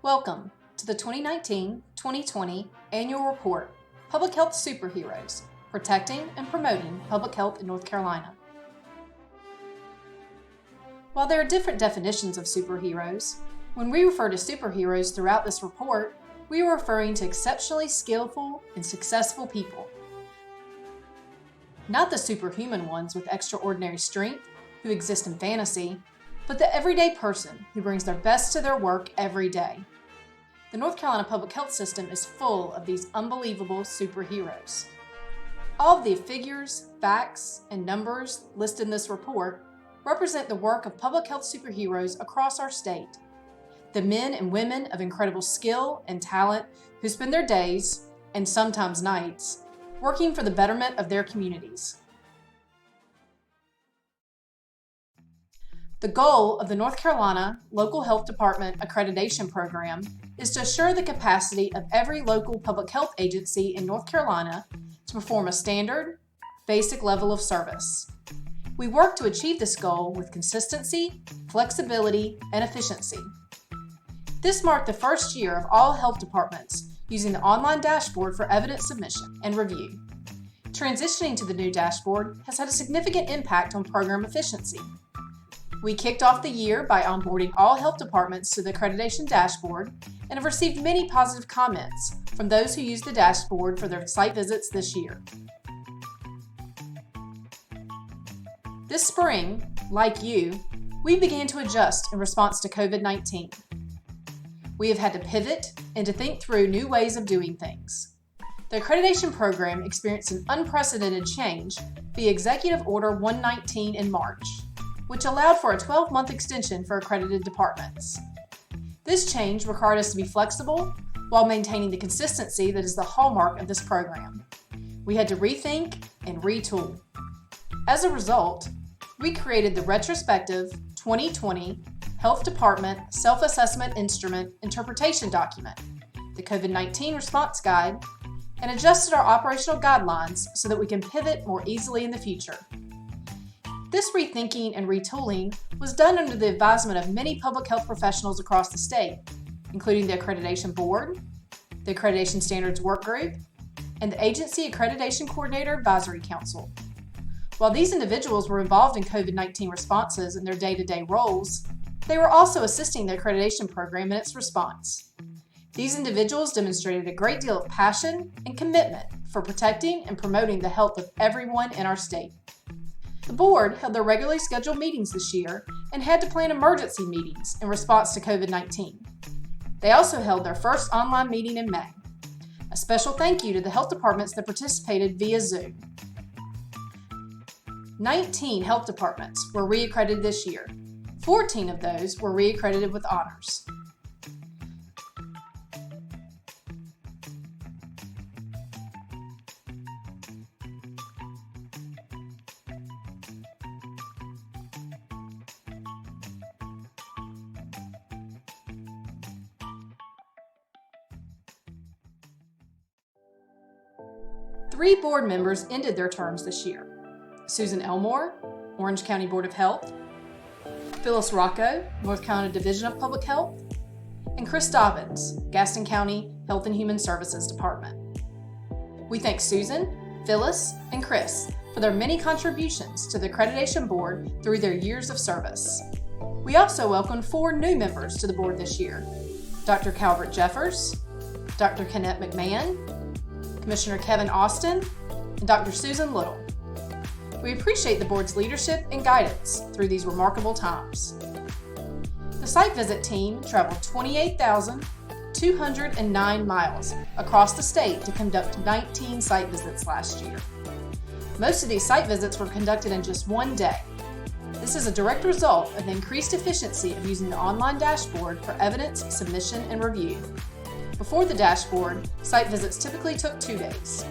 Welcome to the 2019-2020 Annual Report, Public Health Superheroes, Protecting and Promoting Public Health in North Carolina. While there are different definitions of superheroes, when we refer to superheroes throughout this report, we are referring to exceptionally skillful and successful people. Not the superhuman ones with extraordinary strength who exist in fantasy, but the everyday person who brings their best to their work every day. The North Carolina public health system is full of these unbelievable superheroes. All of the figures, facts, and numbers listed in this report represent the work of public health superheroes across our state. The men and women of incredible skill and talent who spend their days, and sometimes nights, working for the betterment of their communities. The goal of the North Carolina Local Health Department Accreditation Program is to assure the capacity of every local public health agency in North Carolina to perform a standard, basic level of service. We work to achieve this goal with consistency, flexibility, and efficiency. This marked the first year of all health departments using the online dashboard for evidence submission and review. Transitioning to the new dashboard has had a significant impact on program efficiency. We kicked off the year by onboarding all health departments to the accreditation dashboard and have received many positive comments from those who use the dashboard for their site visits this year. This spring, like you, we began to adjust in response to COVID-19. We have had to pivot and to think through new ways of doing things. The accreditation program experienced an unprecedented change via Executive Order 119 in March, which allowed for a 12-month extension for accredited departments. This change required us to be flexible while maintaining the consistency that is the hallmark of this program. We had to rethink and retool. As a result, we created the retrospective 2020 Health Department Self-Assessment Instrument Interpretation Document, the COVID-19 Response Guide, and adjusted our operational guidelines so that we can pivot more easily in the future. This rethinking and retooling was done under the advisement of many public health professionals across the state, including the Accreditation Board, the Accreditation Standards Work Group, and the Agency Accreditation Coordinator Advisory Council. While these individuals were involved in COVID-19 responses in their day-to-day roles, they were also assisting the accreditation program in its response. These individuals demonstrated a great deal of passion and commitment for protecting and promoting the health of everyone in our state. The board held their regularly scheduled meetings this year and had to plan emergency meetings in response to COVID-19. They also held their first online meeting in May. A special thank you to the health departments that participated via Zoom. 19 health departments were reaccredited this year. 14 of those were reaccredited with honors. Three board members ended their terms this year: Susan Elmore, Orange County Board of Health; Phyllis Rocco, North Carolina Division of Public Health; and Chris Dobbins, Gaston County Health and Human Services Department. We thank Susan, Phyllis, and Chris for their many contributions to the Accreditation Board through their years of service. We also welcomed 4 new members to the board this year: Dr. Calvert Jeffers, Dr. Kenneth McMahon, Commissioner Kevin Austin, and Dr. Susan Little. We appreciate the board's leadership and guidance through these remarkable times. The site visit team traveled 28,209 miles across the state to conduct 19 site visits last year. Most of these site visits were conducted in just one day. This is a direct result of the increased efficiency of using the online dashboard for evidence submission and review. Before the dashboard, site visits typically took 2 days.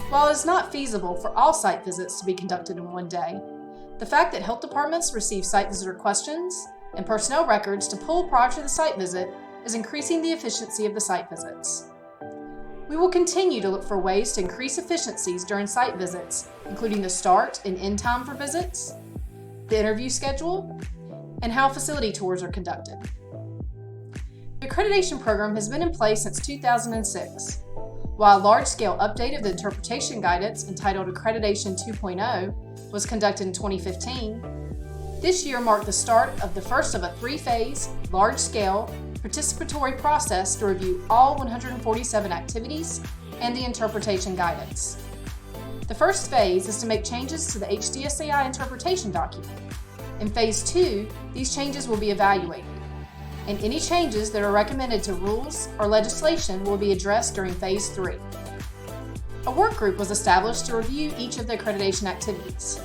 While it is not feasible for all site visits to be conducted in one day, the fact that health departments receive site visitor questions and personnel records to pull prior to the site visit is increasing the efficiency of the site visits. We will continue to look for ways to increase efficiencies during site visits, including the start and end time for visits, the interview schedule, and how facility tours are conducted. The accreditation program has been in place since 2006. While a large-scale update of the interpretation guidance entitled Accreditation 2.0 was conducted in 2015, this year marked the start of the first of a three-phase, large-scale, participatory process to review all 147 activities and the interpretation guidance. The first phase is to make changes to the HDSAI interpretation document. In Phase 2, these changes will be evaluated, and any changes that are recommended to rules or legislation will be addressed during Phase 3. A work group was established to review each of the accreditation activities.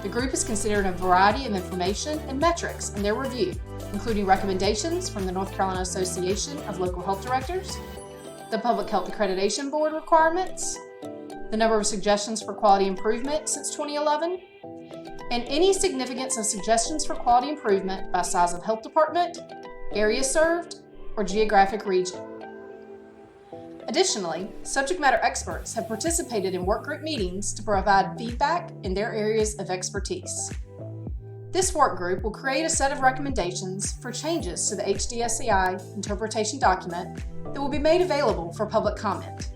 The group is considering a variety of information and metrics in their review, including recommendations from the North Carolina Association of Local Health Directors, the Public Health Accreditation Board requirements, the number of suggestions for quality improvement since 2011, and any significance of suggestions for quality improvement by size of health department, area served, or geographic region. Additionally, subject matter experts have participated in workgroup meetings to provide feedback in their areas of expertise. This work group will create a set of recommendations for changes to the HDSAI interpretation document that will be made available for public comment.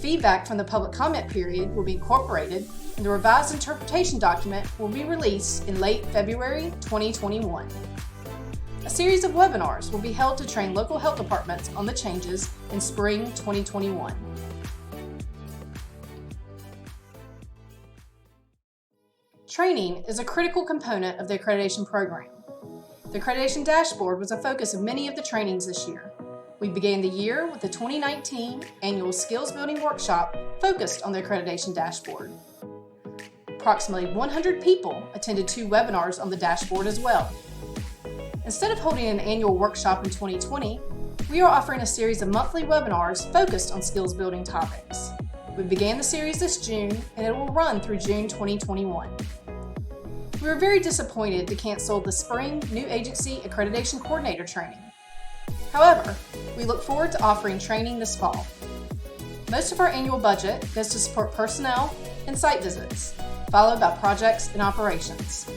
Feedback from the public comment period will be incorporated, and the revised interpretation document will be released in late February 2021. A series of webinars will be held to train local health departments on the changes in spring 2021. Training is a critical component of the accreditation program. The accreditation dashboard was a focus of many of the trainings this year. We began the year with the 2019 annual skills building workshop focused on the accreditation dashboard. Approximately 100 people attended 2 webinars on the dashboard as well. Instead of holding an annual workshop in 2020, we are offering a series of monthly webinars focused on skills building topics. We began the series this June, and it will run through June 2021. We were very disappointed to cancel the spring New Agency Accreditation Coordinator training. However, we look forward to offering training this fall. Most of our annual budget goes to support personnel and site visits, followed by projects and operations.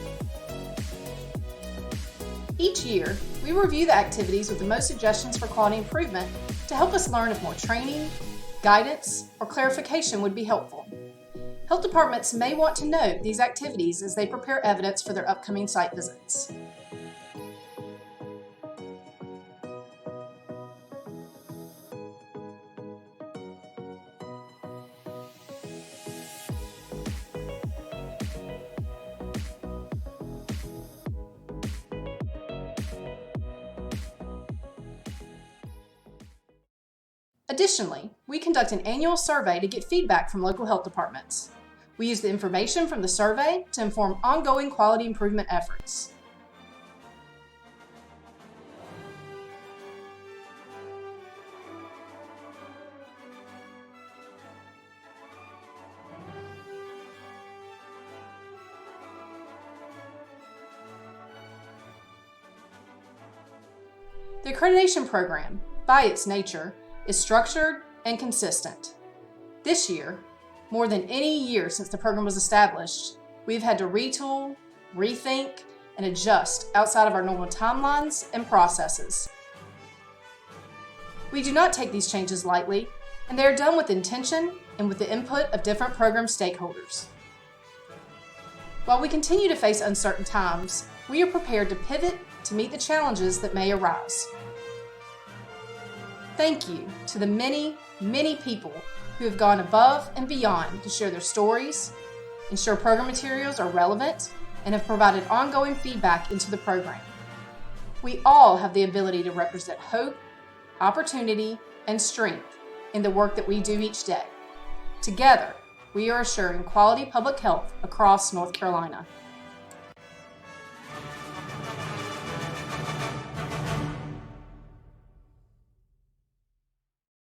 Each year, we review the activities with the most suggestions for quality improvement to help us learn if more training, guidance, or clarification would be helpful. Health departments may want to note these activities as they prepare evidence for their upcoming site visits. Additionally, we conduct an annual survey to get feedback from local health departments. We use the information from the survey to inform ongoing quality improvement efforts. The accreditation program, by its nature, is structured and consistent. This year, more than any year since the program was established, we've had to retool, rethink, and adjust outside of our normal timelines and processes. We do not take these changes lightly, and they are done with intention and with the input of different program stakeholders. While we continue to face uncertain times, we are prepared to pivot to meet the challenges that may arise. Thank you to the many, many people who have gone above and beyond to share their stories, ensure program materials are relevant, and have provided ongoing feedback into the program. We all have the ability to represent hope, opportunity, and strength in the work that we do each day. Together, we are assuring quality public health across North Carolina.